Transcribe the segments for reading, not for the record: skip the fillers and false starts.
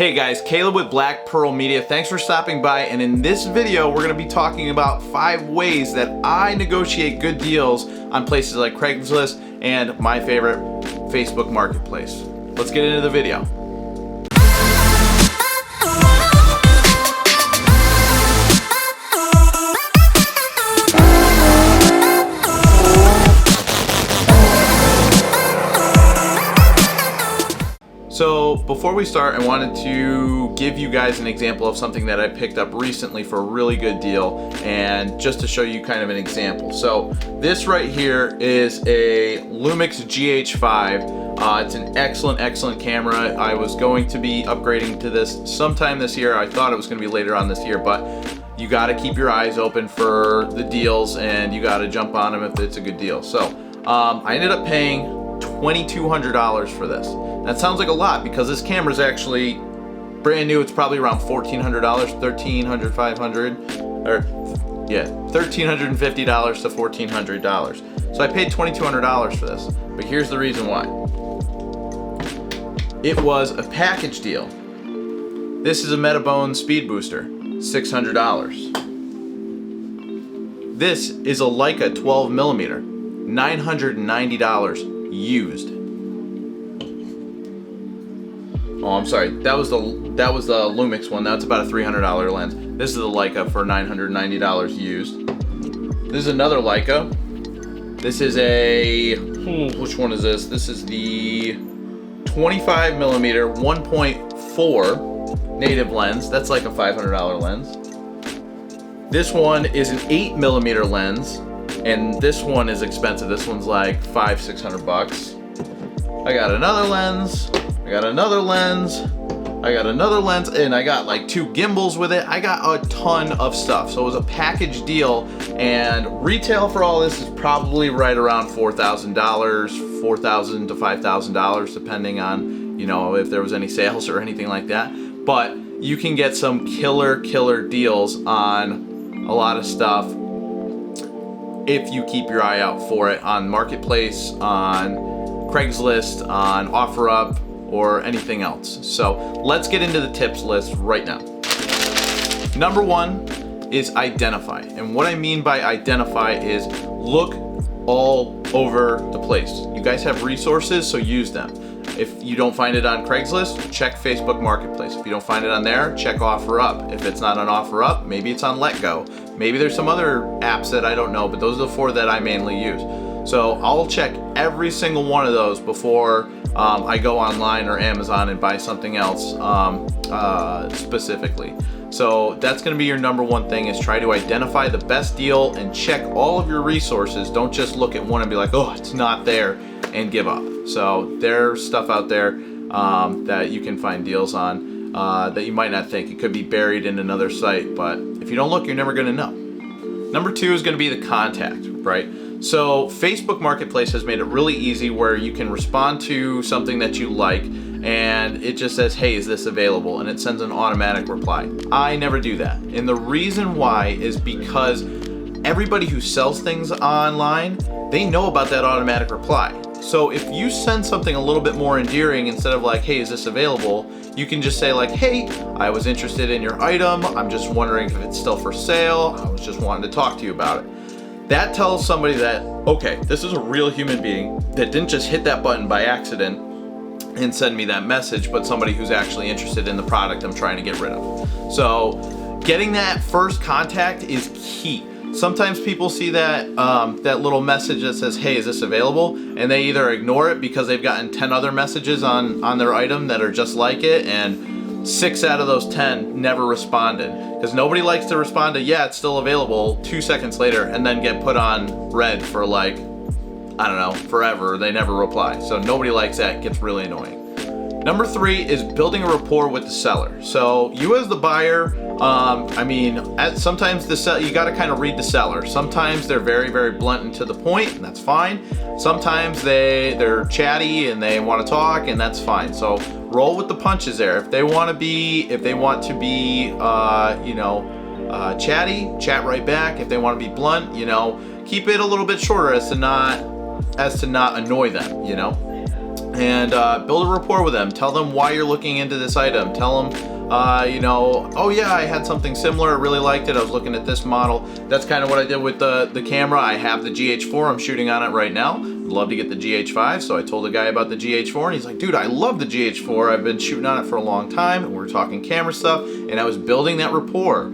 Hey guys, Caleb with Black Pearl Media. Thanks for stopping by, and in this video we're going to be talking about 5 ways that I negotiate good deals on places like Craigslist and my favorite, Facebook Marketplace. Let's get into the video. So before we start, I wanted to give you guys an example of something that I picked up recently for a really good deal, and just to show you kind of an example. So this right here is a Lumix GH5. It's an excellent camera. I was going to be upgrading to this sometime this year. I thought it was going to be later on this year, but you got to keep your eyes open for the deals and you got to jump on them if it's a good deal. So I ended up paying $2,200 for this. That sounds like a lot because this camera is actually brand new. It's probably around $1,400, $1,300, $500, or yeah, $1,350 to $1,400. So I paid $2,200 for this. But here's the reason why. It was a package deal. This is a Metabone speed booster, $600. This is a Leica 12mm, $990 used. Oh, I'm sorry. That was the Lumix one. That's about a $300 lens. This is the Leica for $990 used. This is another Leica. This is a which one is this? This is the 25mm 1.4 native lens. That's like a $500 lens. This one is an 8mm lens, and this one is expensive. This one's like $500-600 bucks. I got another lens. I got another lens, and I got like 2 gimbals with it. I got a ton of stuff. So it was a package deal, and retail for all this is probably right around $4,000, $4,000 to $5,000, depending on, you know, if there was any sales or anything like that. But you can get some killer deals on a lot of stuff if you keep your eye out for it on Marketplace, on Craigslist, on OfferUp, or anything else. So let's get into the tips list right now. Number 1 is identify. And what I mean by identify is look all over the place. You guys have resources, so use them. If you don't find it on Craigslist, check Facebook Marketplace. If you don't find it on there, check OfferUp. If it's not on OfferUp, maybe it's on LetGo. Maybe there's some other apps that I don't know, but those are the 4 that I mainly use. So I'll check every single one of those before I go online or Amazon and buy something else specifically. So that's going to be your number 1 thing, is try to identify the best deal and check all of your resources. Don't just look at one and be like, oh, it's not there, and give up. So there's stuff out there that you can find deals on that you might not think. It could be buried in another site, but if you don't look, you're never going to know. Number 2 is going to be the contact, right? So Facebook Marketplace has made it really easy where you can respond to something that you like and it just says, hey, is this available? And it sends an automatic reply. I never do that. And the reason why is because everybody who sells things online, they know about that automatic reply. So if you send something a little bit more endearing, instead of like, hey, is this available? You can just say like, hey, I was interested in your item. I'm just wondering if it's still for sale. I was just wanting to talk to you about it. That tells somebody that, okay, this is a real human being that didn't just hit that button by accident and send me that message, but somebody who's actually interested in the product I'm trying to get rid of. So getting that first contact is key. Sometimes people see that that little message that says, hey, is this available? And they either ignore it because they've gotten 10 other messages on their item that are just like it, and 6 out of those 10 never responded, because nobody likes to respond to, yeah, it's still available, 2 seconds later, and then get put on red for like, I don't know, forever. They never reply. So nobody likes that. It gets really annoying. Number 3 is building a rapport with the seller. So you as the buyer, sometimes you got to kind of read the seller. Sometimes they're very blunt and to the point, and that's fine. Sometimes they're chatty and they want to talk, and that's fine. So roll with the punches there. If they want to be chatty, chat right back. If they want to be blunt, keep it a little bit shorter as to not annoy them. and build a rapport with them. Tell them why you're looking into this item. Tell them, oh yeah, I had something similar, I really liked it, I was looking at this model. That's kind of what I did with the camera. I have the GH4, I'm shooting on it right now. I'd love to get the GH5, so I told the guy about the GH4, and he's like, dude, I love the GH4, I've been shooting on it for a long time, and we're talking camera stuff, and I was building that rapport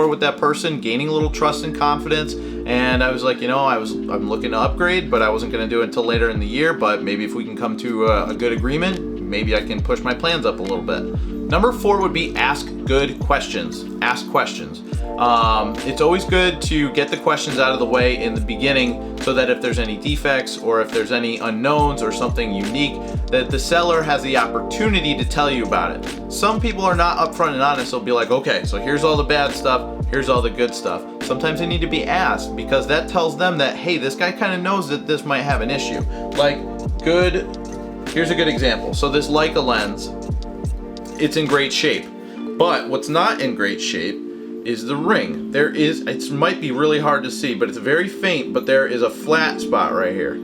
with that person, gaining a little trust and confidence. And I was like, I'm looking to upgrade, but I wasn't going to do it until later in the year. But maybe if we can come to a good agreement, maybe I can push my plans up a little bit. Number 4 would be ask good questions. Ask questions. It's always good to get the questions out of the way in the beginning, so that if there's any defects or if there's any unknowns or something unique, that the seller has the opportunity to tell you about it. Some people are not upfront and honest. They'll be like, okay, so here's all the bad stuff, here's all the good stuff. Sometimes they need to be asked, because that tells them that, hey, this guy kind of knows that this might have an issue. Here's a good example. So this Leica lens, it's in great shape, but what's not in great shape is the ring. It might be really hard to see, but it's very faint, but there is a flat spot right here.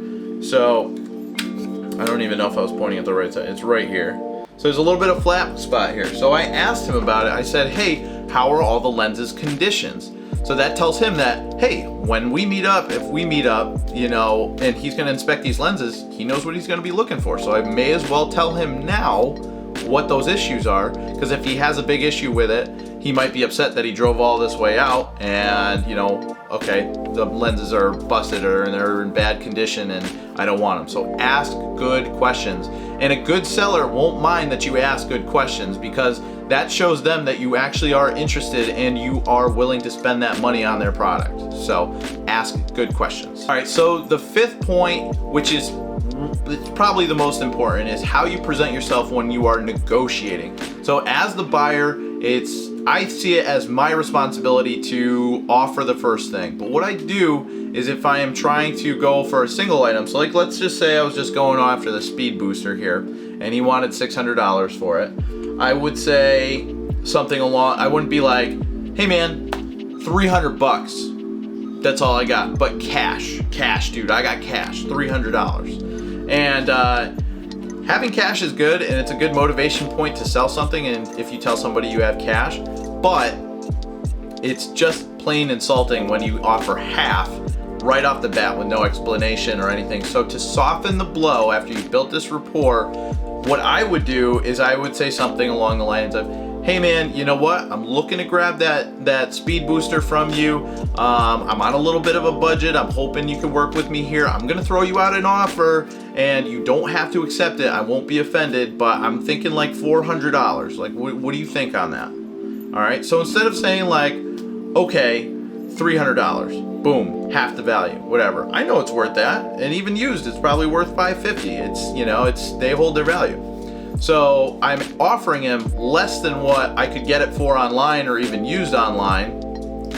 So I don't even know if I was pointing at the right side. It's right here. So there's a little bit of flat spot here. So I asked him about it. I said, hey, how are all the lenses conditions? So that tells him that, hey, when we meet up, if we meet up, and he's gonna inspect these lenses, he knows what he's gonna be looking for. So I may as well tell him now what those issues are, because if he has a big issue with it, he might be upset that he drove all this way out and, okay, the lenses are busted or they're in bad condition and I don't want them. So ask good questions. And a good seller won't mind that you ask good questions, because that shows them that you actually are interested and you are willing to spend that money on their product. So ask good questions. All right, so the 5th point, which is probably the most important, is how you present yourself when you are negotiating. So as the buyer, I see it as my responsibility to offer the first thing. But what I do is, if I am trying to go for a single item, so let's just say I was just going after the speed booster here and he wanted $600 for it, I would say something I wouldn't be like, hey man, $300. That's all I got, but cash, dude, I got cash, $300. And having cash is good, and it's a good motivation point to sell something, and if you tell somebody you have cash, but it's just plain insulting when you offer half right off the bat with no explanation or anything. So to soften the blow after you've built this rapport, what I would do is I would say something along the lines of, hey man, you know what? I'm looking to grab that speed booster from you. I'm on a little bit of a budget. I'm hoping you can work with me here. I'm gonna throw you out an offer and you don't have to accept it. I won't be offended, but I'm thinking like $400. Like, what do you think on that? All right, so instead of saying like, okay, $300, boom, half the value, whatever. I know it's worth that, and even used, it's probably worth $550. They hold their value. So I'm offering him less than what I could get it for online or even used online,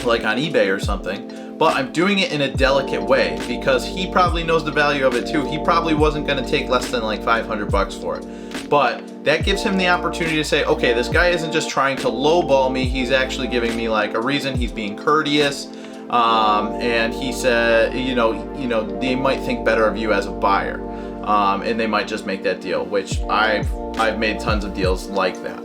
like on eBay or something, but I'm doing it in a delicate way because he probably knows the value of it too. He probably wasn't gonna take less than like $500 for it. But that gives him the opportunity to say, okay, this guy isn't just trying to lowball me, he's actually giving me like a reason, he's being courteous, and he said, they might think better of you as a buyer. And they might just make that deal, which I've made tons of deals like that.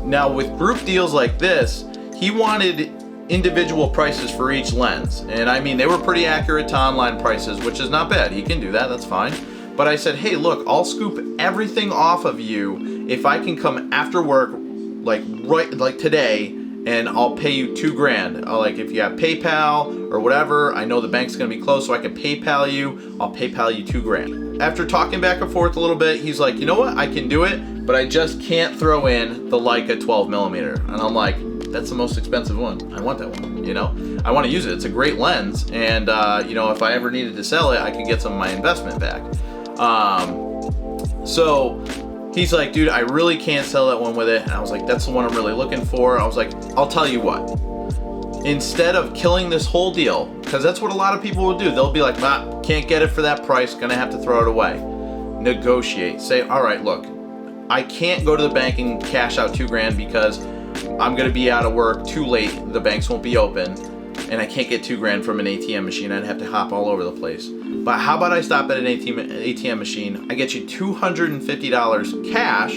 Now with group deals like this, he wanted individual prices for each lens. And I mean, they were pretty accurate to online prices, which is not bad. He can do that, that's fine. But I said, hey, look, I'll scoop everything off of you if I can come after work, like today, and I'll pay you $2,000. Like if you have PayPal or whatever, I know the bank's gonna be closed, so I can PayPal you. I'll PayPal you $2,000. After talking back and forth a little bit, he's like, you know what? I can do it, but I just can't throw in the Leica 12mm. And I'm like, that's the most expensive one. I want that one. I want to use it. It's a great lens, and if I ever needed to sell it, I could get some of my investment back. So he's like, dude, I really can't sell that one with it. And I was like, that's the one I'm really looking for. I was like, I'll tell you what. Instead of killing this whole deal, because that's what a lot of people will do. They'll be like, nah, can't get it for that price. Gonna have to throw it away. Negotiate. Say, all right, look, I can't go to the bank and cash out $2,000 because I'm gonna be out of work too late. The banks won't be open. And I can't get $2,000 from an ATM machine. I'd have to hop all over the place. But how about I stop at an ATM machine? I get you $250 cash.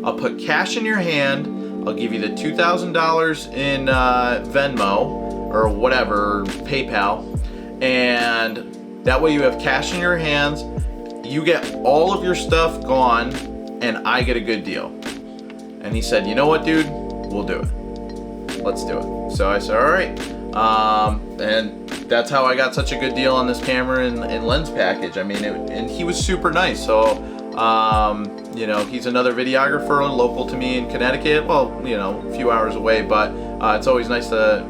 I'll put cash in your hand. I'll give you the $2,000 in Venmo or whatever, PayPal, and that way you have cash in your hands. You get all of your stuff gone, and I get a good deal. And he said, you know what, dude? We'll do it. Let's do it. So I said, all right. And that's how I got such a good deal on this camera and lens package. I mean, and he was super nice. So, you know, he's another videographer local to me in Connecticut. Well, you know, a few hours away, but it's always nice to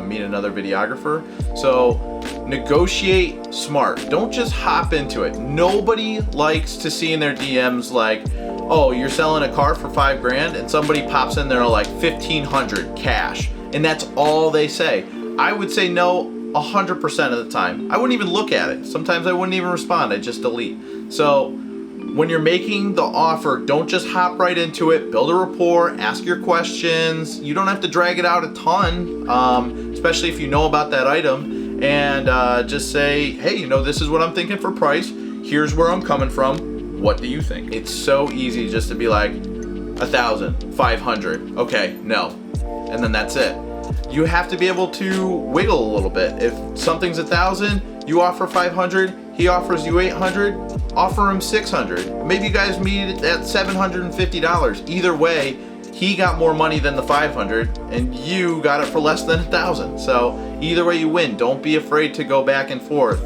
meet another videographer. So negotiate smart. Don't just hop into it. Nobody likes to see in their DMs like, oh, you're selling a car for $5,000 and somebody pops in there like $1,500 cash, and that's all they say. I would say no 100% of the time. I wouldn't even look at it. Sometimes I wouldn't even respond. I just delete. So when you're making the offer, don't just hop right into it. Build a rapport, ask your questions. You don't have to drag it out a ton, especially if you know about that item, and just say, hey, you know, this is what I'm thinking for price. Here's where I'm coming from. What do you think? It's so easy just to be like, 1,000, 500. Okay, no. And then that's it. You have to be able to wiggle a little bit. If something's 1,000, you offer 500, he offers you 800, offer him 600. Maybe you guys meet at $750. Either way, he got more money than the 500 and you got it for less than 1,000. So either way you win. Don't be afraid to go back and forth.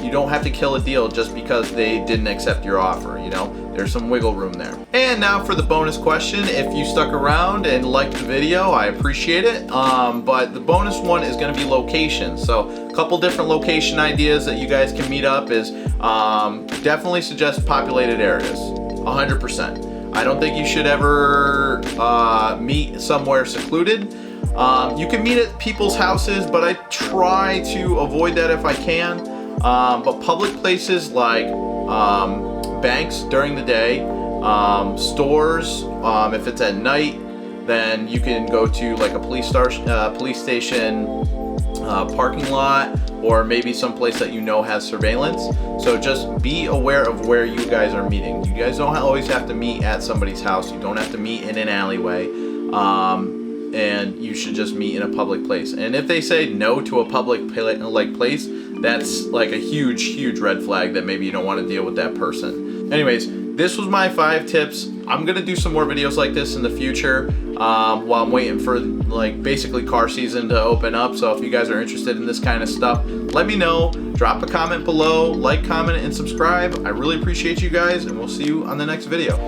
You don't have to kill a deal just because they didn't accept your offer, you know? There's some wiggle room there. And now for the bonus question. If you stuck around and liked the video, I appreciate it. But the bonus one is gonna be location. So a couple different location ideas that you guys can meet up is definitely suggest populated areas, 100%. I don't think you should ever meet somewhere secluded. You can meet at people's houses, but I try to avoid that if I can. But public places like banks during the day, stores, if it's at night, then you can go to like a police station, parking lot, or maybe someplace that you know has surveillance. So just be aware of where you guys are meeting. You guys don't always have to meet at somebody's house. You don't have to meet in an alleyway. And you should just meet in a public place. And if they say no to a public place, that's like a huge red flag that maybe you don't want to deal with that person. Anyways, this was my 5 tips. I'm gonna do some more videos like this in the future while I'm waiting for like basically car season to open up. So if you guys are interested in this kind of stuff, let me know. Drop a comment below, like, comment, and subscribe. I really appreciate you guys, and we'll see you on the next video.